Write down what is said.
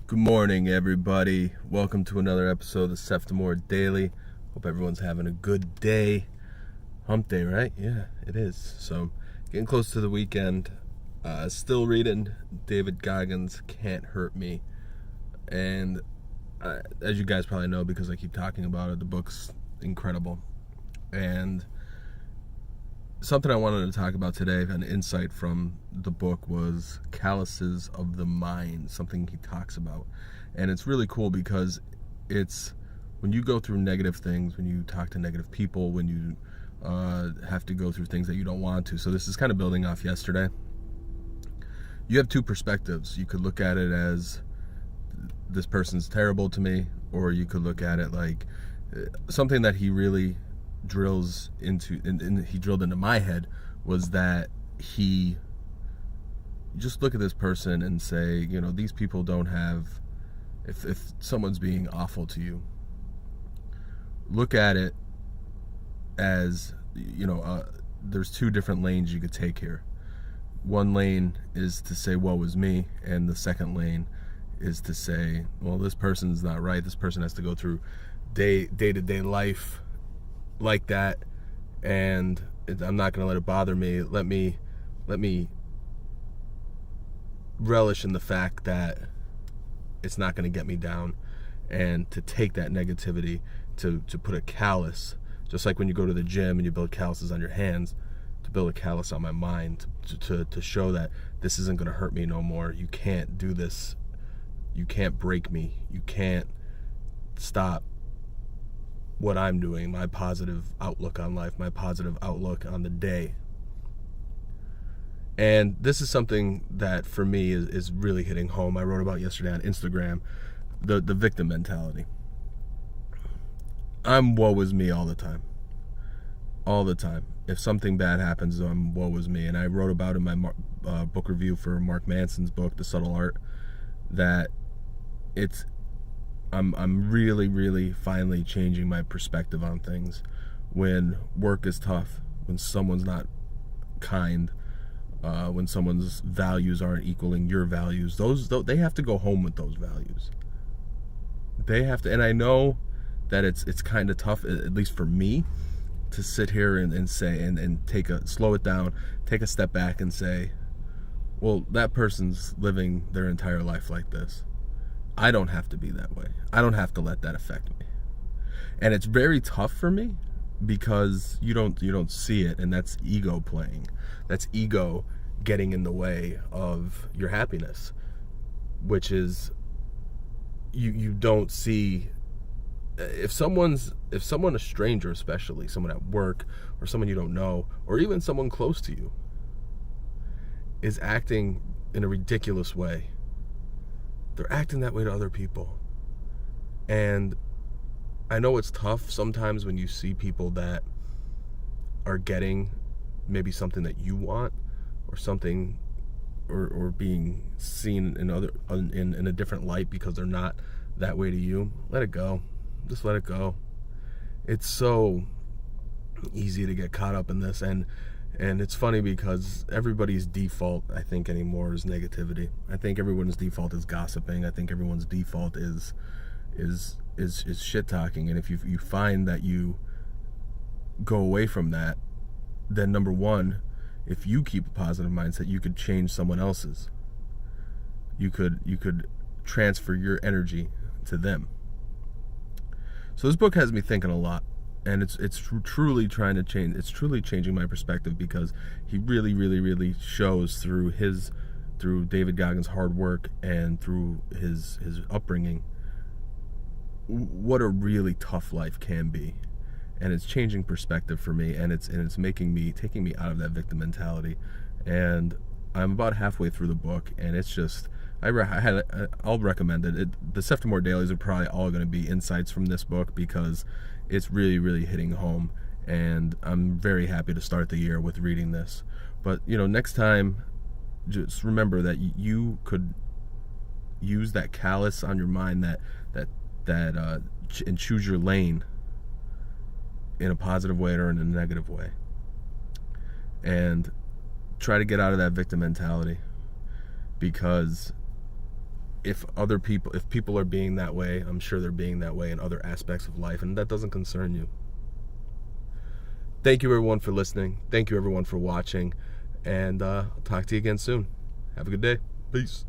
Good morning, everybody. Welcome to another episode of the Seftimor Daily. Hope everyone's having a good day. Hump day, right? Yeah, it is. So, getting close to the weekend. Still reading David Goggins' Can't Hurt Me. And as you guys probably know, because I keep talking about it, the book's incredible. And something I wanted to talk about today, an insight from the book, was calluses of the mind, something he talks about. And it's really cool because it's when you go through negative things, when you talk to negative people, when you have to go through things that you don't want to. So this is kind of building off yesterday. You have two perspectives. You could look at it as this person's terrible to me, or you could look at it like something that he really drills into, and he drilled into my head, was that he just look at this person and say, you know, these people don't have, if someone's being awful to you, look at it as, you know, there's two different lanes you could take here. One lane is to say, woe is me, and the second lane is to say, well, this person's not right. This person has to go through day-to-day life like that, and I'm not going to let it bother me. Let me relish in the fact that it's not going to get me down, and to take that negativity to put a callus, just like when you go to the gym and you build calluses on your hands, to build a callus on my mind, to show that this isn't going to hurt me no more. You can't do this. You can't break me. You can't stop what I'm doing, my positive outlook on life, my positive outlook on the day. And this is something that for me is really hitting home. I wrote about yesterday on Instagram, the victim mentality. I'm woe is me all the time. All the time. If something bad happens, I'm woe is me. And I wrote about in my book review for Mark Manson's book, The Subtle Art, that I'm really finally changing my perspective on things. When work is tough, when someone's not kind, when someone's values aren't equaling your values, they have to go home with those values. They have to, and I know that it's kind of tough, at least for me, to sit here and say and slow it down, take a step back and say, well, that person's living their entire life like this. I don't have to be that way. I don't have to let that affect me. And it's very tough for me because you don't see it, and that's ego playing. That's ego getting in the way of your happiness, which is you don't see if someone, a stranger especially, someone at work or someone you don't know, or even someone close to you, is acting in a ridiculous way. They're acting that way to other people. And I know it's tough sometimes when you see people that are getting maybe something that you want, or something, or being seen in a different light because they're not that way to you. Let it go. Just let it go. It's so easy to get caught up in this, and it's funny because everybody's default, I think, anymore is negativity. I think everyone's default is gossiping. I think everyone's default is shit talking. And if you find that you go away from that, then number one, if you keep a positive mindset, you could change someone else's. You could transfer your energy to them. So this book has me thinking a lot. And it's truly trying to change. It's truly changing my perspective, because he really shows through David Goggins' hard work and through his upbringing what a really tough life can be. And it's changing perspective for me, and it's taking me out of that victim mentality. And I'm about halfway through the book, and it's just I'll recommend it. The Seftimor Dailies are probably all going to be insights from this book, because it's really hitting home, and I'm very happy to start the year with reading this. But, you know, next time, just remember that you could use that callus on your mind, and choose your lane in a positive way or in a negative way, and try to get out of that victim mentality, because if people are being that way, I'm sure they're being that way in other aspects of life, and that doesn't concern you. Thank you everyone for listening. Thank you everyone for watching, and I'll talk to you again soon. Have a good day. Peace.